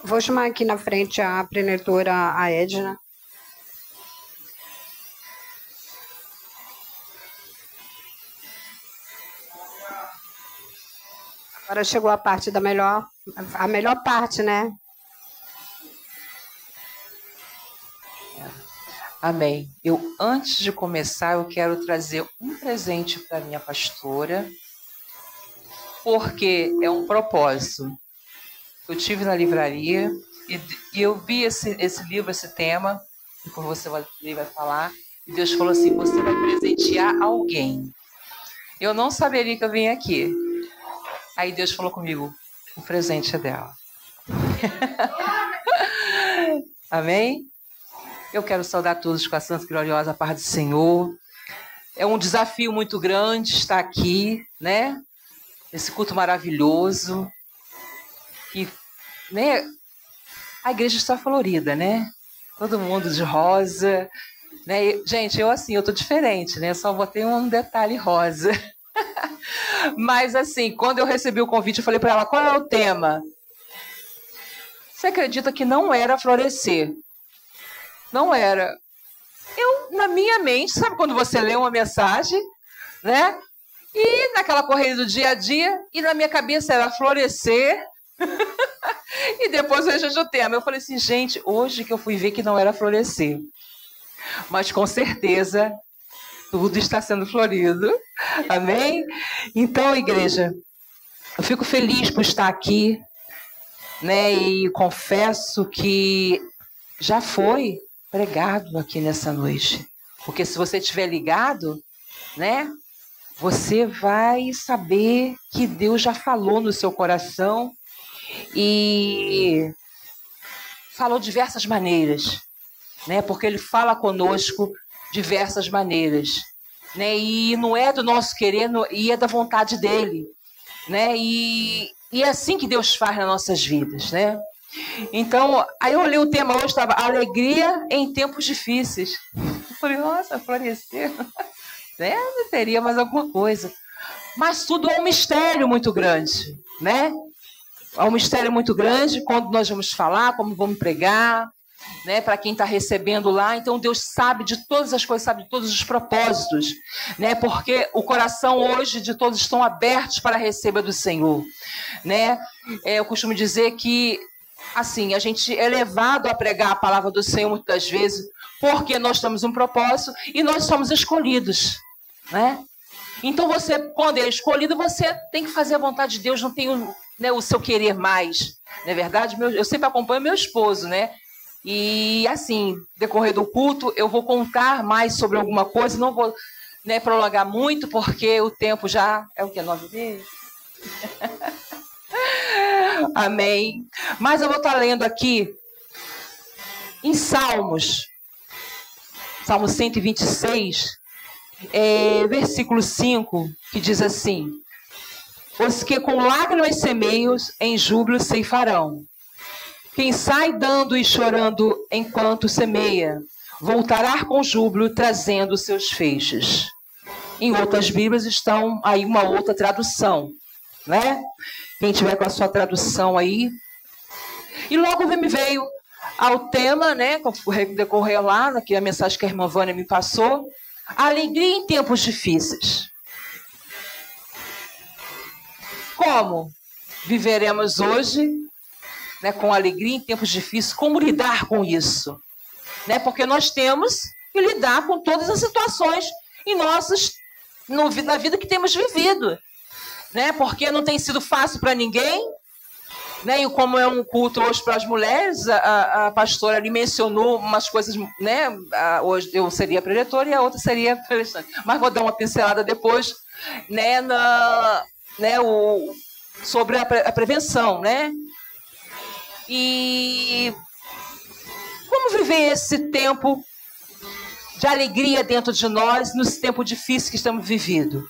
Vou chamar aqui na frente a preletora, a Edna. Agora chegou a parte a melhor parte, né? Amém. Antes de começar, eu quero trazer um presente para minha pastora, porque é um propósito. Eu tive na livraria e eu vi esse livro, esse tema, que por você vai falar, e Deus falou assim: você vai presentear alguém. Eu não saberia que eu vim aqui. Aí Deus falou comigo: o presente é dela. Amém? Eu quero saudar todos com a santa e gloriosa paz do Senhor. É um desafio muito grande estar aqui, né? Esse culto maravilhoso. E, né? A igreja está florida, né? Todo mundo de rosa, né? Gente, eu tô diferente, né? Só botei um detalhe rosa. Mas assim, quando eu recebi o convite, eu falei para ela: qual é o tema? Você acredita que não era florescer? Não era. Na minha mente, sabe quando você lê uma mensagem, né? E naquela correria do dia a dia, e na minha cabeça era florescer. E depois eu vejo o tema. Eu falei assim: gente, hoje que eu fui ver que não era florescer. Mas com certeza tudo está sendo florido. Amém? Então, igreja, eu fico feliz por estar aqui, né? E confesso que já foi pregado aqui nessa noite. Porque se você estiver ligado, né? Você vai saber que Deus já falou no seu coração e falou diversas maneiras, né? Porque Ele fala conosco diversas maneiras, né? E não é do nosso querer, e é da vontade dEle, né? E é assim que Deus faz nas nossas vidas, né? Então, aí eu li o tema hoje, estava alegria em tempos difíceis. Eu falei: nossa, florescer, né? Teria mais alguma coisa. Mas tudo é um mistério muito grande, né? É um mistério muito grande quando nós vamos falar, como vamos pregar, né? Para quem está recebendo lá. Então Deus sabe de todas as coisas, sabe de todos os propósitos, né? Porque o coração hoje de todos estão abertos para receber do Senhor, né? Eu costumo dizer que assim, a gente é levado a pregar a palavra do Senhor muitas vezes porque nós temos um propósito e nós somos escolhidos, né? Então você, quando é escolhido, você tem que fazer a vontade de Deus, não tem o seu querer mais, não é verdade? Eu sempre acompanho meu esposo, né? E assim, decorrer do culto, eu vou contar mais sobre alguma coisa, não vou, né, prolongar muito, porque o tempo já é o que? 9h30? Amém. Mas eu vou estar lendo aqui em Salmos, Salmo 126, versículo 5, que diz assim: os que com lágrimas semeiam, em júbilo ceifarão. Quem sai dando e chorando enquanto semeia, voltará com júbilo trazendo seus feixes. Em outras Bíblias estão aí uma outra tradução, né? Quem tiver com a sua tradução aí. E logo me veio ao tema, né? Decorrer lá, naquela mensagem que a irmã Vânia me passou: alegria em tempos difíceis. Como viveremos hoje, né, com alegria em tempos difíceis? Como lidar com isso? Né? Porque nós temos que lidar com todas as situações na vida que temos vivido. Né? Porque não tem sido fácil para ninguém. Né? E como é um culto hoje para as mulheres, a pastora ali mencionou umas coisas, né? Hoje eu seria preletora e a outra seria palestrante. Mas vou dar uma pincelada depois, né? Sobre a prevenção, né? E como viver esse tempo de alegria dentro de nós, nesse tempo difícil que estamos vivendo?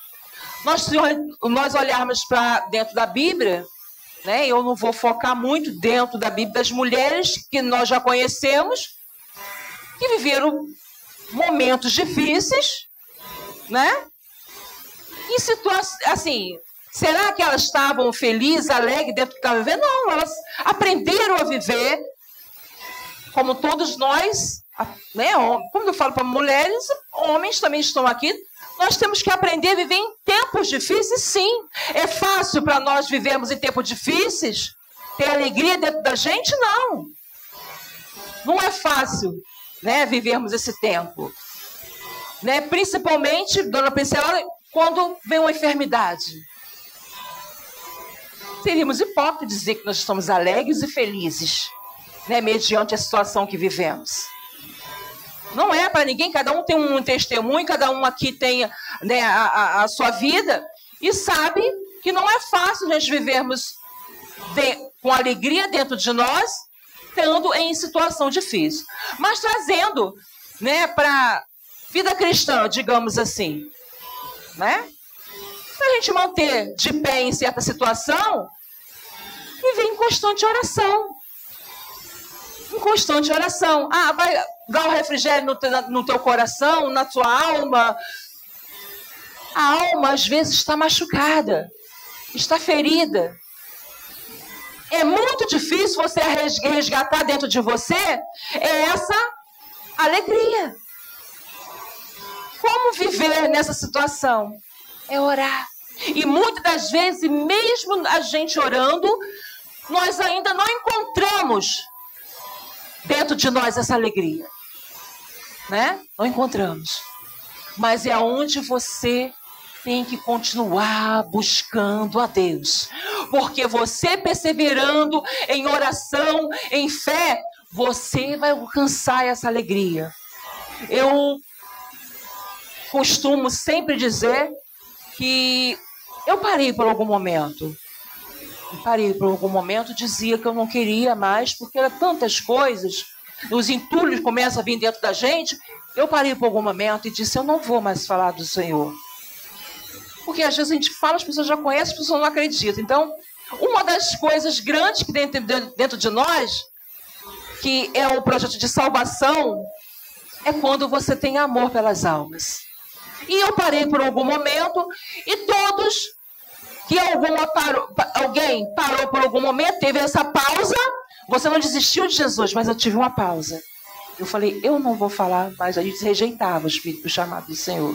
Nós olharmos para dentro da Bíblia, né? Eu não vou focar muito dentro da Bíblia das mulheres que nós já conhecemos, que viveram momentos difíceis, né? Em situações, assim, Será que elas estavam felizes, alegres dentro do que estavam vivendo? Não, elas aprenderam a viver como todos nós, né? Como eu falo para mulheres, homens também estão aqui. Nós temos que aprender a viver em tempos difíceis, sim. É fácil para nós vivermos em tempos difíceis? Ter alegria dentro da gente? Não. Não é fácil, né, vivermos esse tempo. Né? Principalmente, dona Priscila, quando vem uma enfermidade. Seríamos hipócritas dizer que nós estamos alegres e felizes, né, mediante a situação que vivemos. Não é para ninguém, cada um tem um testemunho, cada um aqui tem, né, a sua vida, e sabe que não é fácil nós vivermos com alegria dentro de nós, estando em situação difícil. Mas trazendo, né, para a vida cristã, digamos assim, né? Para a gente manter de pé em certa situação, viver em constante oração. Em constante oração. Ah, vai dar o refrigério no teu coração, na tua alma. A alma, às vezes, está machucada, está ferida. É muito difícil você resgatar dentro de você essa alegria. Como viver nessa situação? É orar. E muitas das vezes, mesmo a gente orando, nós ainda não encontramos dentro de nós essa alegria, né? Não encontramos. Mas é onde você tem que continuar buscando a Deus. Porque você perseverando em oração, em fé, você vai alcançar essa alegria. Eu costumo sempre dizer que eu parei por algum momento. Dizia que eu não queria mais, porque eram tantas coisas, os entulhos começam a vir dentro da gente. Eu parei por algum momento e disse, eu não vou mais falar do Senhor. Porque às vezes a gente fala, as pessoas já conhecem, as pessoas não acreditam. Então, uma das coisas grandes que dentro de nós, que é o projeto de salvação, é quando você tem amor pelas almas. E eu parei por algum momento, e todos que alguém parou por algum momento, teve essa pausa. Você não desistiu de Jesus, mas eu tive uma pausa. Eu falei, eu não vou falar, mas a gente rejeitava o chamado do Senhor.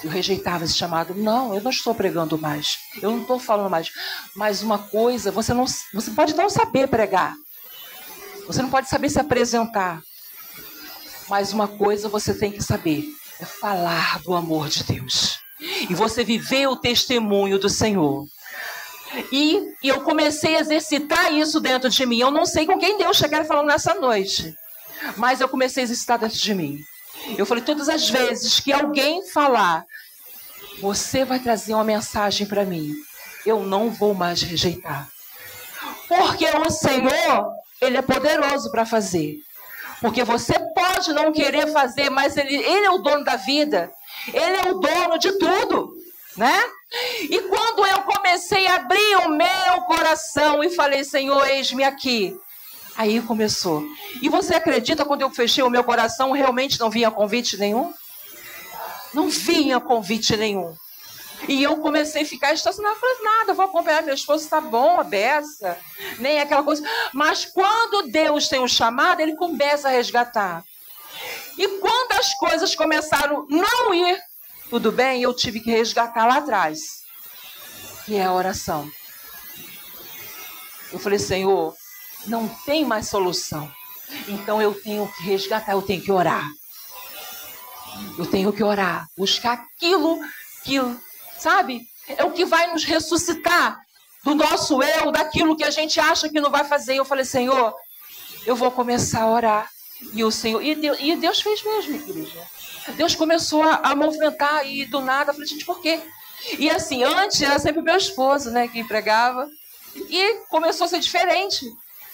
Eu rejeitava esse chamado. Não, eu não estou pregando mais. Eu não estou falando mais. Mas uma coisa, você pode não saber pregar. Você não pode saber se apresentar. Mas uma coisa você tem que saber. É falar do amor de Deus. E você viver o testemunho do Senhor. E eu comecei a exercitar isso dentro de mim. Eu não sei com quem Deus chegar falando nessa noite. Mas eu comecei a exercitar dentro de mim. Eu falei, todas as vezes que alguém falar, você vai trazer uma mensagem para mim, eu não vou mais rejeitar. Porque o Senhor, Ele é poderoso para fazer. Porque você pode não querer fazer, mas Ele é o dono da vida. Ele é o dono de tudo, né? E quando eu comecei a abrir o meu coração e falei, Senhor, eis-me aqui. Aí começou. E você acredita, quando eu fechei o meu coração, realmente não vinha convite nenhum? Não vinha convite nenhum. E eu comecei a ficar estacionada. Falei, nada, eu vou acompanhar meu esposo, tá bom, a beça. Nem aquela coisa. Mas quando Deus tem um chamado, Ele começa a resgatar. E quando as coisas começaram a não ir tudo bem, eu tive que resgatar lá atrás. Que é a oração. Eu falei, Senhor, não tem mais solução. Então eu tenho que resgatar, eu tenho que orar. Eu tenho que orar. Buscar aquilo que, sabe, é o que vai nos ressuscitar do nosso eu, daquilo que a gente acha que não vai fazer. Eu falei, Senhor, eu vou começar a orar. E o Senhor, e Deus fez mesmo, igreja. Deus começou a movimentar e do nada, eu falei, gente, por quê? E assim, antes era sempre meu esposo, né, que pregava. E começou a ser diferente.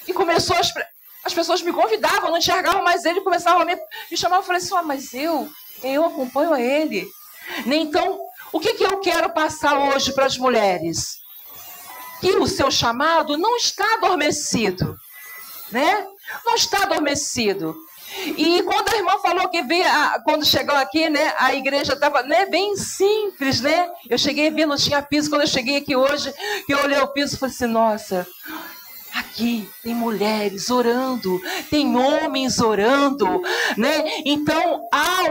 E começou, as pessoas me convidavam, não enxergavam mais ele, começavam a me chamar. Eu falei assim, mas eu acompanho a ele. Então, o que eu quero passar hoje para as mulheres? Que o seu chamado não está adormecido, né? Não está adormecido. E quando a irmã falou que veio, quando chegou aqui, né, a igreja estava, né, bem simples, né? Eu cheguei a ver, não tinha piso. Quando eu cheguei aqui hoje, que eu olhei o piso, falei assim, nossa, aqui tem mulheres orando, tem homens orando, né? Então há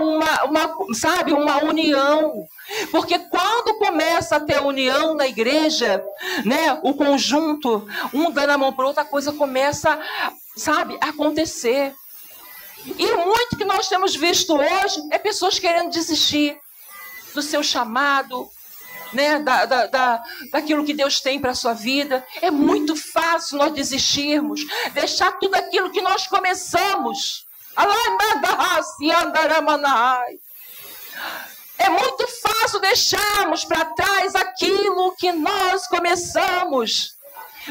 sabe, uma união. Porque quando começa a ter união na igreja, né, o conjunto, um dando a mão para outra, a coisa começa, sabe, a acontecer. E muito que nós temos visto hoje é pessoas querendo desistir do seu chamado, né, daquilo que Deus tem para a sua vida. É muito fácil nós desistirmos, deixar tudo aquilo que nós começamos. É muito fácil deixarmos para trás aquilo que nós começamos.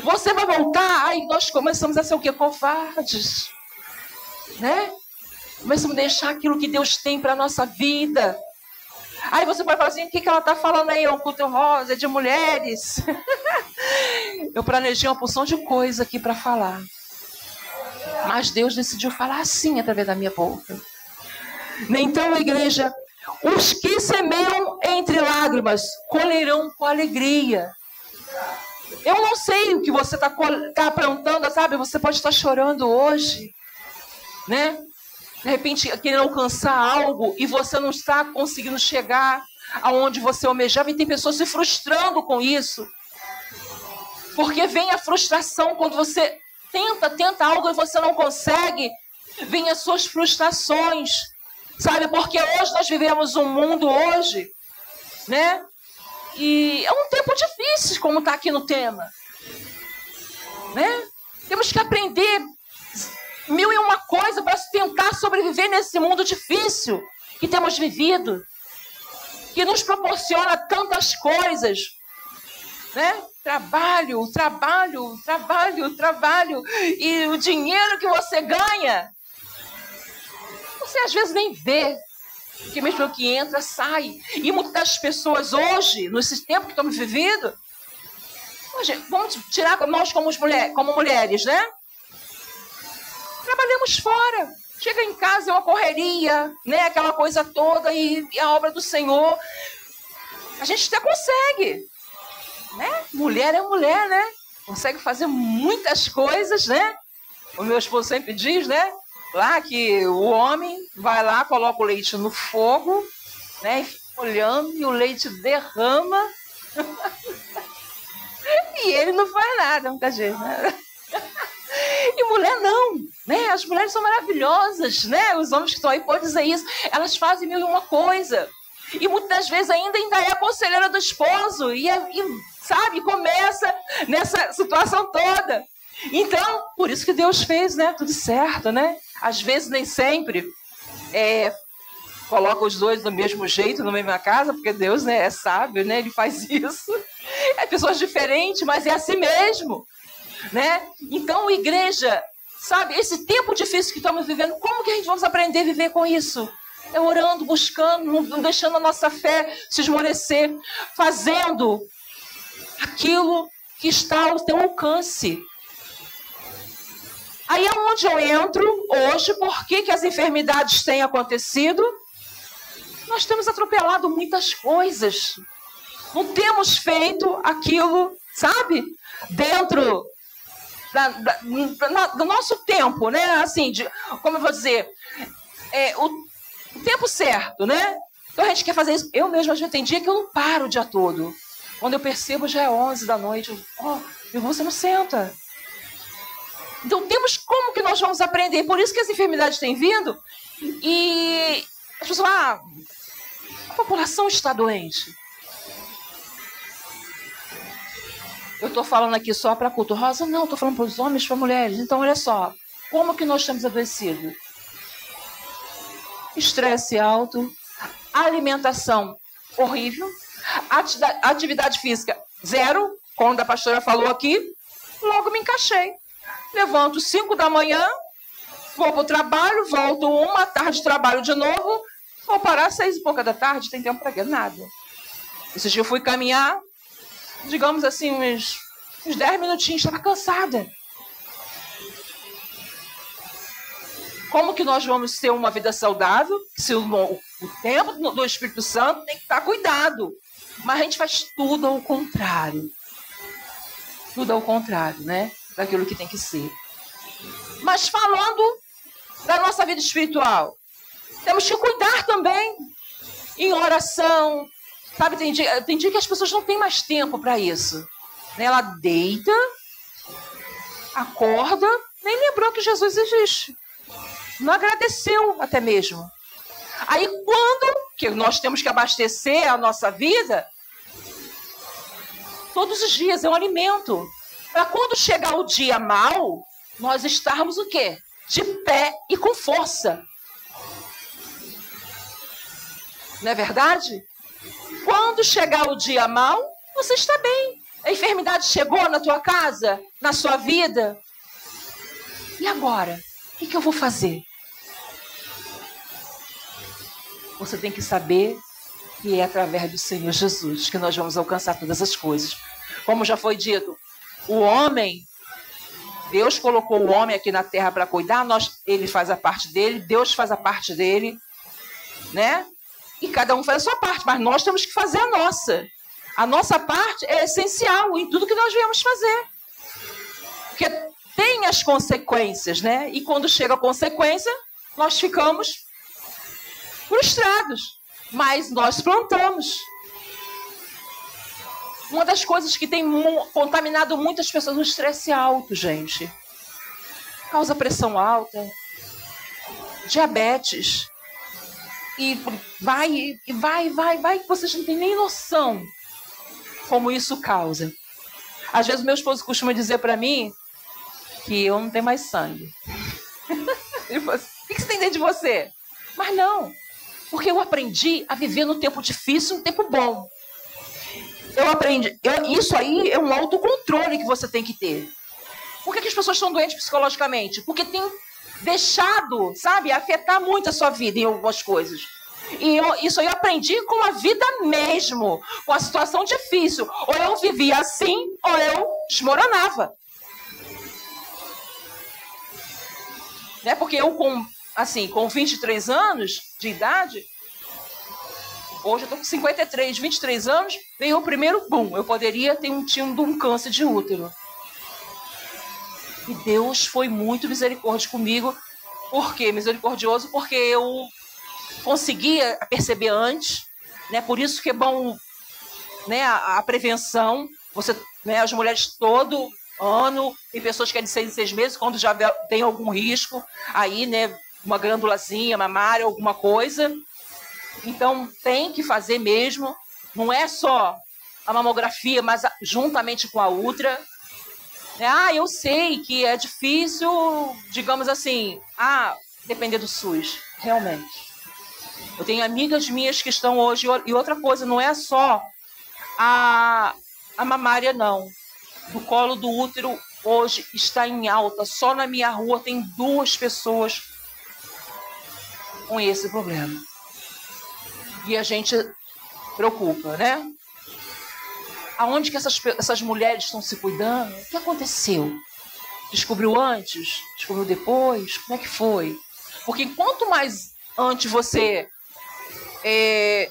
Você vai voltar, aí nós começamos a ser o quê? Covardes, né? Começamos a deixar aquilo que Deus tem para a nossa vida. Aí você pode falar assim, o que ela está falando aí? É um culto rosa, é de mulheres. Eu planejei uma porção de coisa aqui para falar. Mas Deus decidiu falar assim através da minha boca. Então, igreja, os que semeiam entre lágrimas colherão com alegria. Eu não sei o que você está aprontando, sabe? Você pode estar chorando hoje, né? De repente, querendo alcançar algo e você não está conseguindo chegar aonde você almejava. E tem pessoas se frustrando com isso. Porque vem a frustração quando você tenta algo e você não consegue. Vem as suas frustrações. Sabe? Porque hoje nós vivemos um mundo hoje, né? E é um tempo difícil, como está aqui no tema. Né? Temos que aprender mil e uma coisa para tentar sobreviver nesse mundo difícil que temos vivido, que nos proporciona tantas coisas, né? Trabalho, e o dinheiro que você ganha, você às vezes nem vê, porque mesmo que entra, sai. E muitas das pessoas hoje, nesse tempo que estamos vivendo, vamos tirar nós como mulheres, né? Trabalhamos fora, chega em casa é uma correria, né? Aquela coisa toda e a obra do Senhor. A gente até consegue, né? Mulher é mulher, né? Consegue fazer muitas coisas, né? O meu esposo sempre diz, né? Lá que o homem vai lá, coloca o leite no fogo, né? E fica olhando e o leite derrama. E ele não faz nada, muita gente, né? E mulher não, né? As mulheres são maravilhosas, né? Os homens que estão aí podem dizer isso. Elas fazem mil e uma coisa. E muitas das vezes ainda é a conselheira do esposo. E sabe, começa nessa situação toda. Então, por isso que Deus fez, né? Tudo certo, né? Às vezes, nem sempre, coloca os dois do mesmo jeito, na mesma casa, porque Deus, né, é sábio, né? Ele faz isso. É pessoas diferentes, mas é assim mesmo. Né? Então, igreja, sabe, esse tempo difícil que estamos vivendo, como que a gente vamos aprender a viver com isso? É orando, buscando, não deixando a nossa fé se esmorecer, fazendo aquilo que está ao teu alcance. Aí é onde eu entro hoje. Por que as enfermidades têm acontecido? Nós temos atropelado muitas coisas. Não temos feito aquilo, sabe, dentro do nosso tempo, né? Assim, como eu vou dizer, o tempo certo, né? Então a gente quer fazer isso. Eu mesma já tem dia que eu não paro o dia todo. Quando eu percebo já é 11 da noite. Você não senta. Então temos como que nós vamos aprender. Por isso que as enfermidades têm vindo. E as pessoas falam, a população está doente. Eu estou falando aqui só para culto rosa? Não, estou falando para os homens, para mulheres. Então, olha só, como que nós estamos adoecidos? Estresse alto, alimentação horrível, atividade física zero, quando a pastora falou aqui, logo me encaixei. Levanto 5 da manhã, vou para o trabalho, volto 1 tarde, trabalho de novo, vou parar 6 e pouca da tarde, tem tempo para quê? Nada. Esse dia eu fui caminhar, digamos assim, uns 10 minutinhos, estava cansada. Como que nós vamos ter uma vida saudável? Se o tempo do Espírito Santo tem que estar cuidado. Mas a gente faz tudo ao contrário. Tudo ao contrário, né? Daquilo que tem que ser. Mas falando da nossa vida espiritual, temos que cuidar também em oração. Sabe, tem dia que as pessoas não têm mais tempo para isso. Ela deita, acorda, nem lembrou que Jesus existe. Não agradeceu até mesmo. Aí quando que nós temos que abastecer a nossa vida, todos os dias é um alimento. Para quando chegar o dia mau, nós estarmos o quê? De pé e com força. Não é verdade? Quando chegar o dia mau, você está bem. A enfermidade chegou na tua casa, na sua vida. E agora? O que eu vou fazer? Você tem que saber que é através do Senhor Jesus que nós vamos alcançar todas as coisas. Como já foi dito, o homem, Deus colocou o homem aqui na terra para cuidar, ele faz a parte dele, Deus faz a parte dele, né? E cada um faz a sua parte, mas nós temos que fazer a nossa. A nossa parte é essencial em tudo que nós viemos fazer. Porque tem as consequências, né? E quando chega a consequência, nós ficamos frustrados. Mas nós plantamos. Uma das coisas que tem contaminado muitas pessoas é o estresse alto, gente. Causa pressão alta, diabetes. E vai, que vocês não têm nem noção como isso causa. Às vezes meu esposo costuma dizer para mim que eu não tenho mais sangue. Ele fala assim, o que você tem dentro de você? Mas não, porque eu aprendi a viver no tempo difícil, no tempo bom. Isso aí é um autocontrole que você tem que ter. Por que as pessoas estão doentes psicologicamente? Porque tem deixado, sabe, afetar muito a sua vida em algumas coisas. E isso aí eu aprendi com a vida mesmo, com a situação difícil. Ou eu vivia assim, ou eu desmoronava. Né? Porque eu, com 23 anos de idade, hoje eu estou com 53, 23 anos, veio o primeiro boom. Eu poderia ter tido um câncer de útero. E Deus foi muito misericordioso comigo. Por quê? Misericordioso porque eu conseguia perceber antes, né? Por isso que é bom, né, a prevenção. Você, né, as mulheres todo ano, tem pessoas que é de 6 em 6 meses, quando já tem algum risco, aí, né, uma glândulazinha mamária, alguma coisa. Então, tem que fazer mesmo. Não é só a mamografia, mas juntamente com a outra. Eu sei que é difícil, digamos assim, depender do SUS, realmente. Eu tenho amigas minhas que estão hoje, e outra coisa, não é só a mamária, não. Do colo do útero, hoje, está em alta. Só na minha rua tem 2 pessoas com esse problema. E a gente preocupa, né? Aonde que essas mulheres estão se cuidando? O que aconteceu? Descobriu antes? Descobriu depois? Como é que foi? Porque quanto mais antes você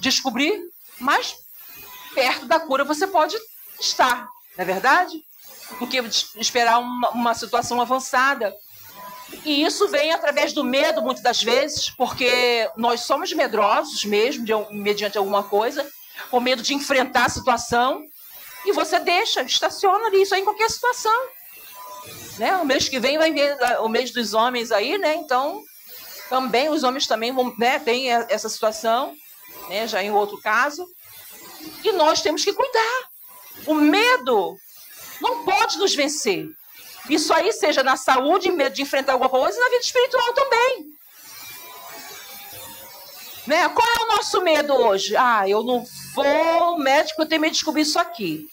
descobrir, mais perto da cura você pode estar, não é verdade? Do que esperar uma situação avançada. E isso vem através do medo, muitas das vezes, porque nós somos medrosos mesmo, mediante alguma coisa, com medo de enfrentar a situação. E você estaciona ali, isso aí em qualquer situação. Né? O mês que vem vai vir o mês dos homens aí, né? Então, também os homens também vão, né, tem essa situação, né, já em outro caso. E nós temos que cuidar. O medo não pode nos vencer. Isso aí seja na saúde, medo de enfrentar alguma coisa, e na vida espiritual também. Né? Qual é o nosso medo hoje? Eu não vou ao médico, eu tenho medo de descobrir isso aqui.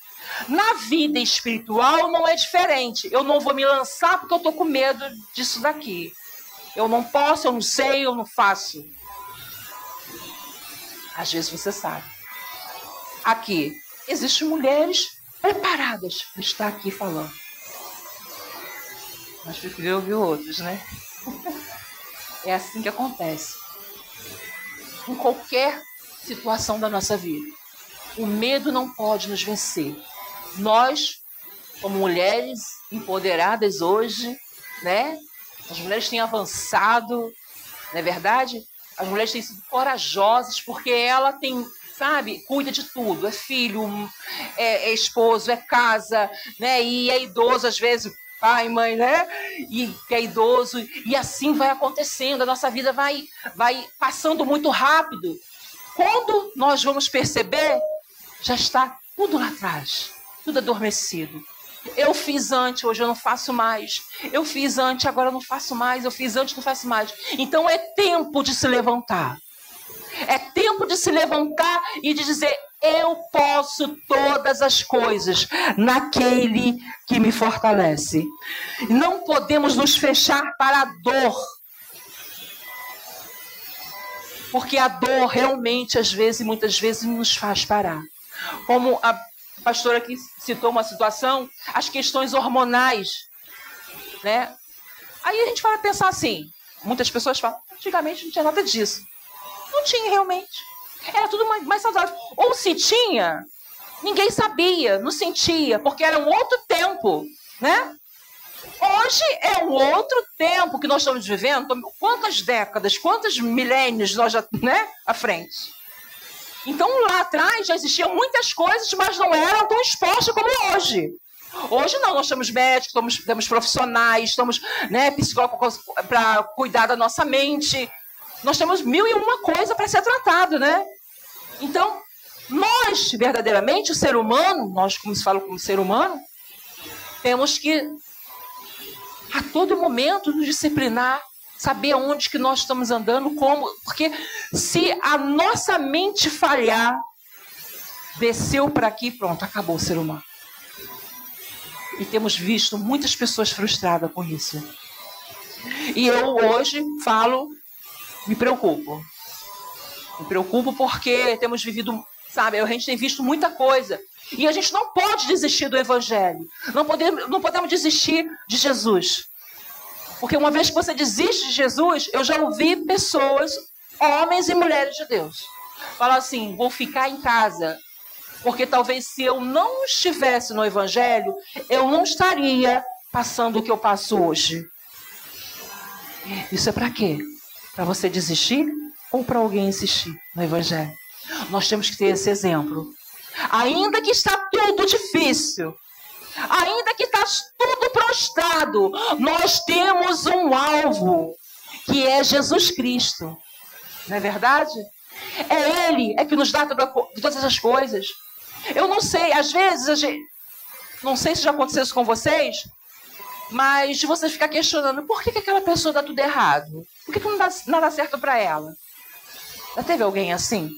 Na vida espiritual não é diferente. Eu não vou me lançar porque eu estou com medo disso daqui. Eu não posso, eu não sei, eu não faço. Às vezes você sabe. Aqui, existem mulheres preparadas para estar aqui falando. Mas prefiro ouvir outros, né? É assim que acontece. Em qualquer situação da nossa vida. O medo não pode nos vencer. Nós, como mulheres empoderadas hoje, né? As mulheres têm avançado, não é verdade? As mulheres têm sido corajosas porque ela tem, sabe, cuida de tudo. É filho, é esposo, é casa, né? E é idoso às vezes, pai, mãe, né? E que é idoso. E assim vai acontecendo. A nossa vida vai passando muito rápido. Quando nós vamos perceber, já está tudo lá atrás, tudo adormecido. Eu fiz antes, hoje eu não faço mais. Eu fiz antes, agora eu não faço mais. Eu fiz antes, não faço mais. Então é tempo de se levantar. É tempo de se levantar e de dizer: eu posso todas as coisas naquele que me fortalece. Não podemos nos fechar para a dor. Porque a dor realmente, às vezes, muitas vezes, nos faz parar. Como a pastora aqui citou uma situação, as questões hormonais, né? Aí a gente vai pensar assim, muitas pessoas falam, antigamente não tinha nada disso. Não tinha realmente. Era tudo mais saudável. Ou se tinha, ninguém sabia, não sentia, porque era um outro tempo, né? Hoje é um outro tempo que nós estamos vivendo. Quantas décadas, quantos milênios nós já, né, à frente. Então, lá atrás já existiam muitas coisas, mas não eram tão expostas como hoje. Hoje não, nós temos médicos, temos profissionais, temos, né, psicólogos para cuidar da nossa mente. Nós temos 1001 coisa para ser tratado, né? Então, nós, verdadeiramente, o ser humano, nós, como se fala como ser humano, temos que, a todo momento, nos disciplinar, saber aonde que nós estamos andando, como, porque se a nossa mente falhar, desceu para aqui, pronto, acabou o ser humano. E temos visto muitas pessoas frustradas com isso. E eu hoje falo, me preocupo. Me preocupo porque temos vivido, sabe, a gente tem visto muita coisa. E a gente não pode desistir do Evangelho. Não podemos desistir de Jesus. Porque uma vez que você desiste de Jesus, eu já ouvi pessoas, homens e mulheres de Deus, falar assim, vou ficar em casa. Porque talvez se eu não estivesse no Evangelho, eu não estaria passando o que eu passo hoje. Isso é para quê? Para você desistir ou para alguém insistir no Evangelho? Nós temos que ter esse exemplo. Ainda que está tudo difícil, ainda que está tudo prostrado, nós temos um alvo, que é Jesus Cristo. Não é verdade? É Ele que nos dá todas as coisas. Eu não sei, às vezes, não sei se já aconteceu isso com vocês, mas de você ficar questionando, por que aquela pessoa dá tudo errado? Por que não dá nada certo para ela? Já teve alguém assim?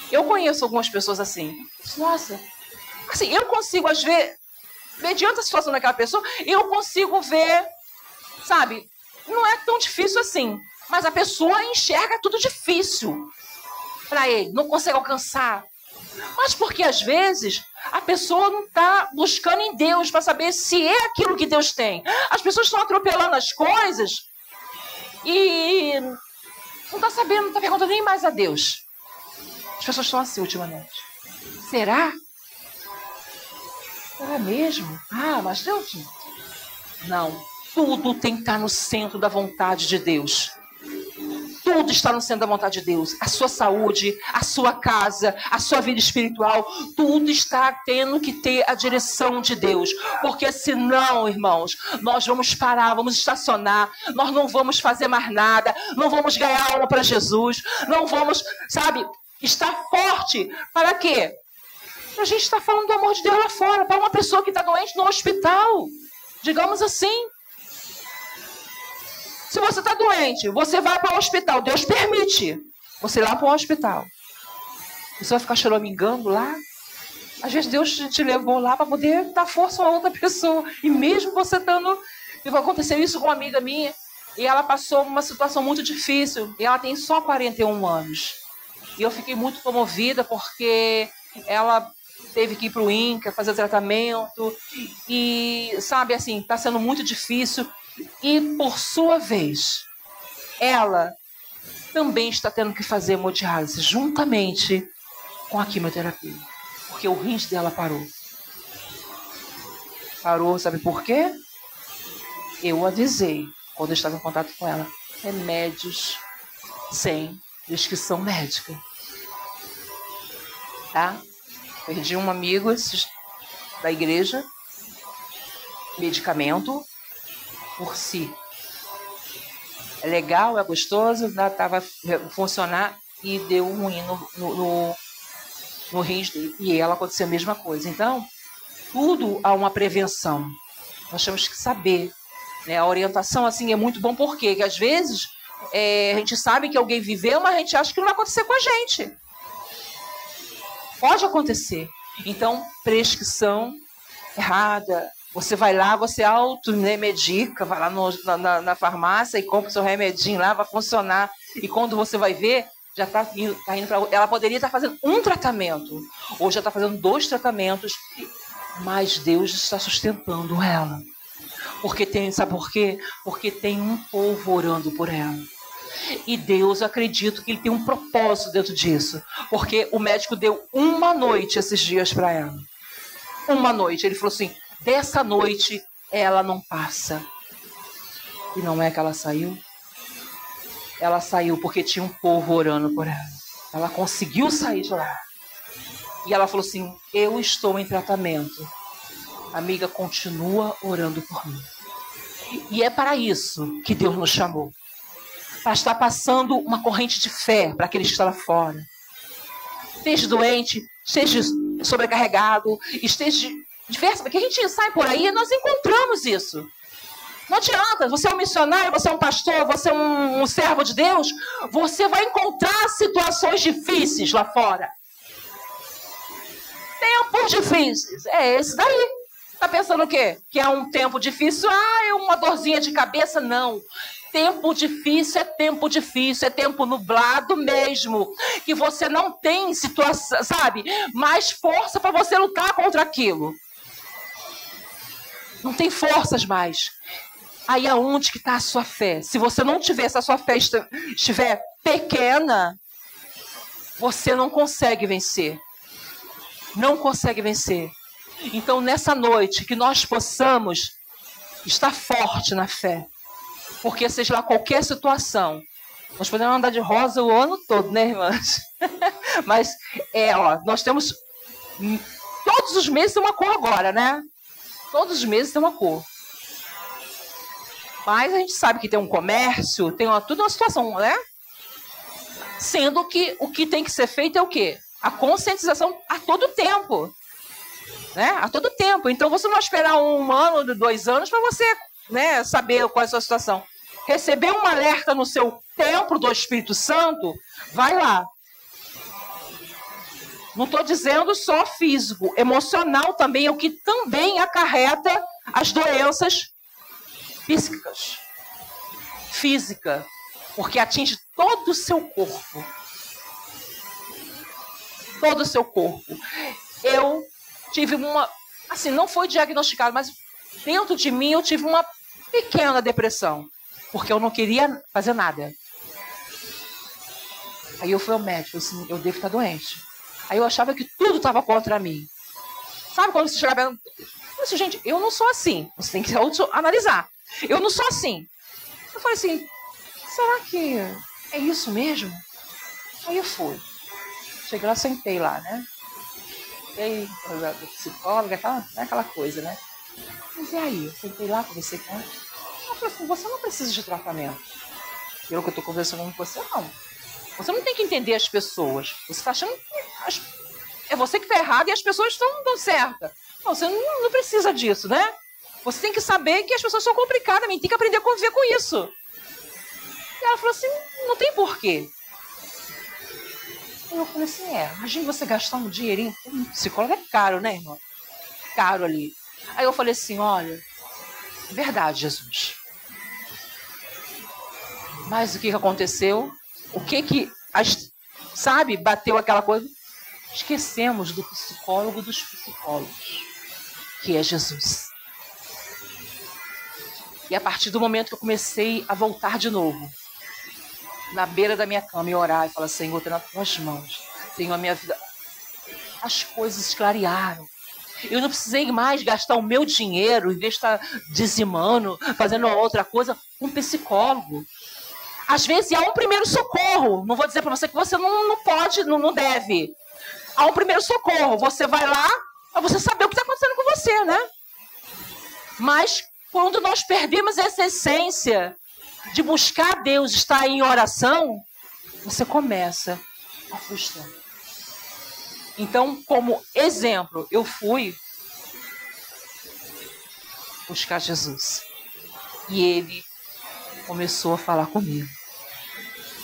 Eu conheço algumas pessoas assim. Nossa, assim, eu consigo, às vezes, mediante a situação daquela pessoa, eu consigo ver, sabe, não é tão difícil assim, mas a pessoa enxerga tudo difícil para ele, não consegue alcançar. Mas porque, às vezes, a pessoa não está buscando em Deus para saber se é aquilo que Deus tem. As pessoas estão atropelando as coisas e não está sabendo, não está perguntando nem mais a Deus. As pessoas estão assim ultimamente. Será? Será mesmo? Ah, mas Deus... Não. Tudo tem que estar no centro da vontade de Deus. Tudo está no centro da vontade de Deus. A sua saúde, a sua casa, a sua vida espiritual, tudo está tendo que ter a direção de Deus. Porque senão, irmãos, nós vamos parar, vamos estacionar, nós não vamos fazer mais nada, não vamos ganhar alma para Jesus, não vamos, sabe, estar forte. Para quê? A gente está falando do amor de Deus lá fora, para uma pessoa que está doente no hospital. Digamos assim. Se você está doente, você vai para o hospital. Deus permite você ir lá para o hospital. Você vai ficar choramingando lá. Às vezes Deus te levou lá para poder dar força a outra pessoa. E mesmo você estando... Aconteceu isso com uma amiga minha. E ela passou uma situação muito difícil. E ela tem só 41 anos. E eu fiquei muito comovida porque ela teve que ir para o INCA, fazer tratamento. E, sabe, assim, está sendo muito difícil. E, por sua vez, ela também está tendo que fazer hemodiálise juntamente com a quimioterapia. Porque o rins dela parou. Parou, sabe por quê? Eu avisei, quando eu estava em contato com ela, remédios sem prescrição médica. Tá? Perdi um amigo da igreja, medicamento por si. É legal, é gostoso, estava funcionar e deu ruim no rins dele. E ela aconteceu a mesma coisa. Então, tudo há uma prevenção. Nós temos que saber. Né? A orientação assim é muito bom, porque às vezes a gente sabe que alguém viveu, mas a gente acha que não vai acontecer com a gente. Pode acontecer. Então, prescrição errada. Você vai lá, você automedica, vai lá na farmácia e compra o seu remedinho lá, vai funcionar. E quando você vai ver, já está indo para... Ela poderia estar fazendo um tratamento, ou já está fazendo 2 tratamentos, mas Deus está sustentando ela. Porque sabe por quê? Porque tem um povo orando por ela. E Deus, acredito que ele tem um propósito dentro disso. Porque o médico deu uma noite esses dias para ela. Uma noite. Ele falou assim, dessa noite ela não passa. E não é que ela saiu? Ela saiu porque tinha um povo orando por ela. Ela conseguiu sair de lá. E ela falou assim, eu estou em tratamento. Amiga, continua orando por mim. E é para isso que Deus nos chamou. Para estar passando uma corrente de fé para aqueles que estão lá fora. Esteja doente, esteja sobrecarregado, esteja diverso. Porque a gente sai por aí e nós encontramos isso. Não adianta, você é um missionário, você é um pastor, você é um servo de Deus, você vai encontrar situações difíceis lá fora. Tempos difíceis, é esse daí. Tá pensando o quê? Que é um tempo difícil? É uma dorzinha de cabeça? Não. Tempo difícil, é tempo nublado mesmo. Que você não tem situação, sabe? Mais força para você lutar contra aquilo. Não tem forças mais. Aí aonde que está a sua fé? Se você não tiver, se a sua fé estiver pequena, você não consegue vencer. Não consegue vencer. Então, nessa noite, que nós possamos estar forte na fé. Porque seja lá qualquer situação, nós podemos andar de rosa o ano todo, né, irmãs? Mas, nós temos... Todos os meses tem uma cor agora, né? Todos os meses tem uma cor. Mas a gente sabe que tem um comércio, tem tudo uma situação, né? Sendo que o que tem que ser feito é o quê? A conscientização a todo tempo. Né? A todo tempo. Então você não vai esperar 1 ano, 2 anos para você, né, saber qual é a sua situação. Receber um alerta no seu templo do Espírito Santo, vai lá. Não estou dizendo só físico, emocional também é o que também acarreta as doenças físicas. Física, porque atinge todo o seu corpo. Todo o seu corpo. Eu tive assim, não foi diagnosticado, mas dentro de mim eu tive uma pequena depressão, porque eu não queria fazer nada. Aí eu fui ao médico, assim, eu devo estar doente. Aí eu achava que tudo estava contra mim. Sabe quando você chega eu disse, gente, eu não sou assim. Você tem que analisar. Eu não sou assim. Eu falei assim, será que é isso mesmo? Aí eu fui. Cheguei lá, sentei lá, né? Sentei, psicóloga, aquela coisa, né? Mas e aí? Eu sentei lá, conversei com ela. Eu falei assim, você não precisa de tratamento. Pelo que eu estou conversando com você, não. Você não tem que entender as pessoas. Você está achando que é você que está errado e as pessoas estão certas. Não, você não precisa disso, né? Você tem que saber que as pessoas são complicadas, tem que aprender a conviver com isso. E ela falou assim, não tem porquê. Eu falei assim, imagina você gastar um dinheirinho. Um psicólogo é caro, né, irmão? Caro ali. Aí eu falei assim, olha, é verdade, Jesus. Mas o que aconteceu? Sabe, bateu aquela coisa? Esquecemos do psicólogo dos psicólogos, que é Jesus. E a partir do momento que eu comecei a voltar de novo, na beira da minha cama e orar e falar: Senhor, está nas tuas mãos. Senhor, a minha vida. As coisas clarearam. Eu não precisei mais gastar o meu dinheiro, em vez de estar dizimando, fazendo outra coisa, com um psicólogo. Às vezes há um primeiro socorro. Não vou dizer para você que você não pode, não deve. Há um primeiro socorro. Você vai lá para você saber o que está acontecendo com você, né? Mas quando nós perdemos essa essência de buscar Deus, estar em oração, você começa a frustrar. Então, como exemplo, eu fui buscar Jesus. E ele começou a falar comigo.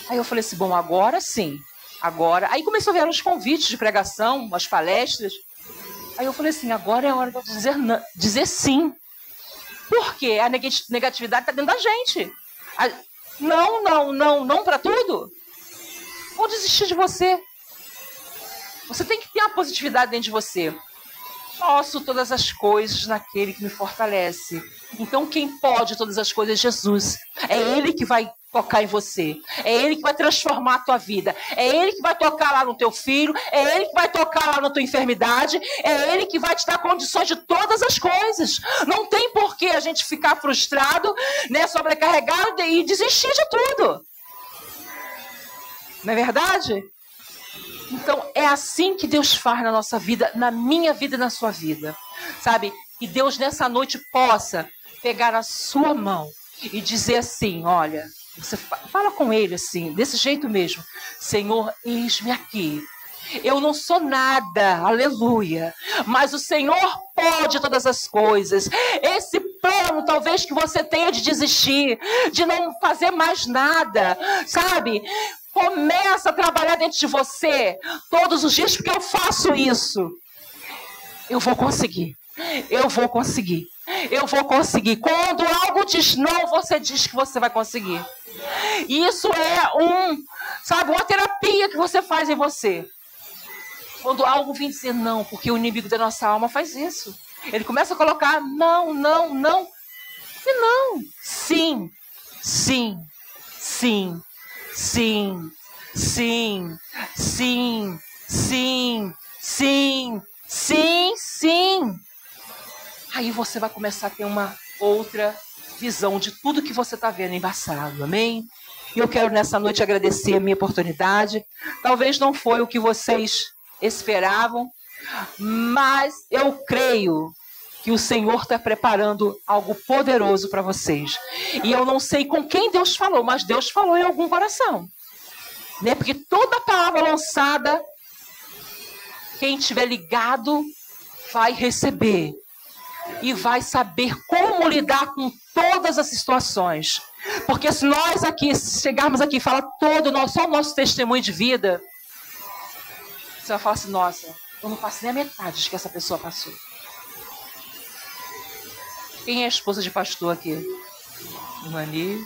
Aí eu falei assim, bom, agora sim. Agora. Aí começou a vir os convites de pregação, as palestras. Aí eu falei assim, agora é a hora de eu dizer sim. Por quê? A negatividade está dentro da gente. Não para tudo. Vou desistir de você. Você tem que ter a positividade dentro de você. Posso todas as coisas naquele que me fortalece. Então quem pode todas as coisas é Jesus. É Ele que vai tocar em você. É Ele que vai transformar a tua vida. É Ele que vai tocar lá no teu filho. É Ele que vai tocar lá na tua enfermidade. É Ele que vai te dar condições de todas as coisas. Não tem por que a gente ficar frustrado, né, sobrecarregado e desistir de tudo. Não é verdade? Então, é assim que Deus faz na nossa vida, na minha vida e na sua vida. Sabe? Que Deus nessa noite possa pegar a sua mão e dizer assim, olha, você fala com Ele assim, desse jeito mesmo. Senhor, eis-me aqui. Eu não sou nada, aleluia. Mas o Senhor pode todas as coisas. Esse plano talvez que você tenha de desistir, de não fazer mais nada, sabe? Começa a trabalhar dentro de você todos os dias, porque eu faço isso. Eu vou conseguir. Eu vou conseguir. Eu vou conseguir. Quando algo diz não, você diz que você vai conseguir. Isso é uma terapia que você faz em você. Quando algo vem dizer não, porque o inimigo da nossa alma faz isso. Ele começa a colocar não. E não. Sim. Sim. Sim. Sim, sim, sim, sim, sim, sim, sim. Aí você vai começar a ter uma outra visão de tudo que você está vendo embaçado, amém? E eu quero nessa noite agradecer a minha oportunidade. Talvez não foi o que vocês esperavam, mas eu creio que o Senhor está preparando algo poderoso para vocês. E eu não sei com quem Deus falou, mas Deus falou em algum coração. Né? Porque toda palavra lançada, quem estiver ligado vai receber. E vai saber como lidar com todas as situações. Porque se nós aqui, se chegarmos aqui e falar só o nosso testemunho de vida, você vai falar assim, nossa, eu não passo nem a metade de que essa pessoa passou. Quem é a esposa de pastor aqui? Mani.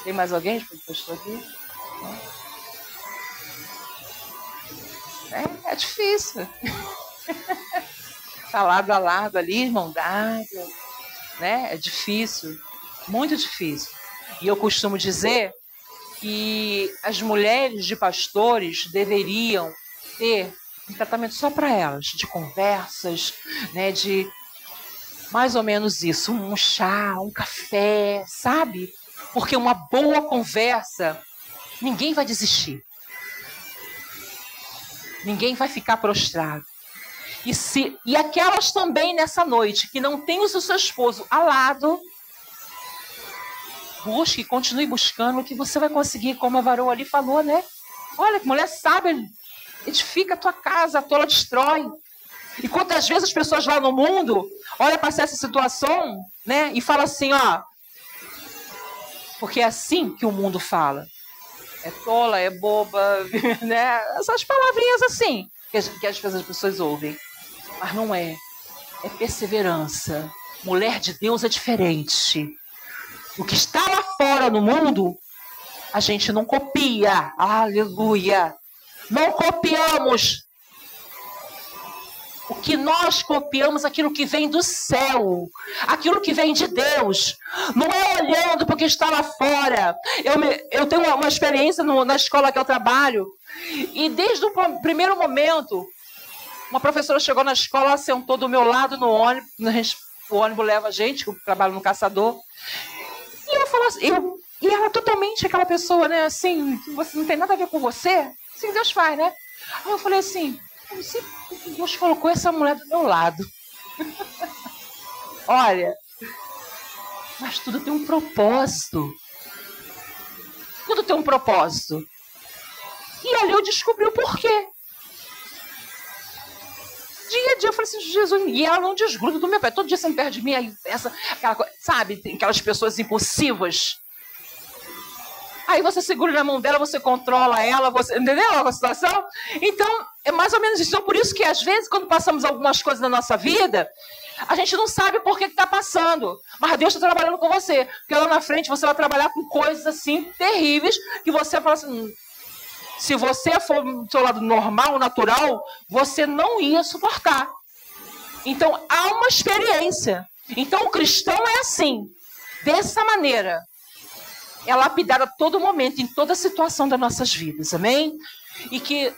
Tem mais alguém de pastor aqui? É difícil. Tá lado a lado ali, mão dada. Né? É difícil. Muito difícil. E eu costumo dizer que as mulheres de pastores deveriam ter um tratamento só para elas, de conversas, né, de mais ou menos isso, um chá, um café, sabe? Porque uma boa conversa, ninguém vai desistir. Ninguém vai ficar prostrado. E aquelas também nessa noite que não tem o seu esposo ao lado, busque, continue buscando, que você vai conseguir, como a Varô ali falou, né? Olha, que mulher sábia, edifica a tua casa, a tola destrói. E quantas vezes as pessoas lá no mundo olham para essa situação, né, e falam assim, ó, porque é assim que o mundo fala. É tola, é boba, né? Essas palavrinhas assim que às vezes as pessoas ouvem. Mas não é. É perseverança. Mulher de Deus é diferente. O que está lá fora no mundo, a gente não copia. Aleluia. Não copiamos. O que nós copiamos, aquilo que vem do céu, aquilo que vem de Deus. Não é olhando para o que está lá fora. Eu tenho uma experiência na escola que eu trabalho, e desde o primeiro momento, uma professora chegou na escola, sentou do meu lado no ônibus, o ônibus leva a gente, eu trabalho no Caçador, e eu falo assim, e ela totalmente aquela pessoa, né, assim, você não tem nada a ver com você, assim Deus faz, né? Aí eu falei assim, eu não sei porque Deus colocou essa mulher do meu lado. Olha, mas tudo tem um propósito. Tudo tem um propósito. E ali eu descobri o porquê. Dia a dia eu falei assim, Jesus, e ela não desgruda do meu pé. Todo dia você me perde de mim, aí aquela coisa, sabe, tem aquelas pessoas impulsivas. Aí você segura na mão dela, você controla ela, você, entendeu a situação? Então, é mais ou menos isso. Então, por isso que, às vezes, quando passamos algumas coisas na nossa vida, a gente não sabe por que está passando. Mas Deus está trabalhando com você. Porque lá na frente você vai trabalhar com coisas assim terríveis, que você fala assim, se você for do seu lado normal, natural, você não ia suportar. Então, há uma experiência. Então, o cristão é assim, dessa maneira. É lapidado a todo momento, em toda situação das nossas vidas, amém? E que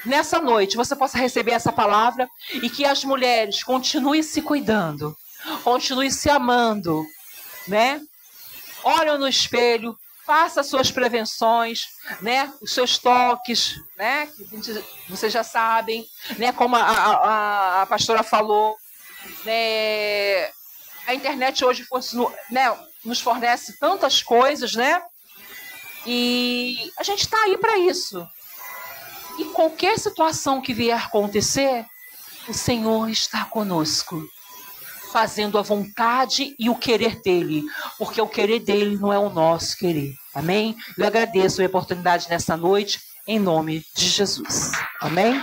nessa noite você possa receber essa palavra e que as mulheres continuem se cuidando, continuem se amando, né? Olhem no espelho, faça as suas prevenções, né? Os seus toques, né? Que vocês já sabem, né? Como a pastora falou, né? A internet hoje né? Nos fornece tantas coisas, né? E a gente está aí para isso. E qualquer situação que vier acontecer, o Senhor está conosco, fazendo a vontade e o querer dele, porque o querer dele não é o nosso querer. Amém? Eu agradeço a oportunidade nessa noite, em nome de Jesus. Amém?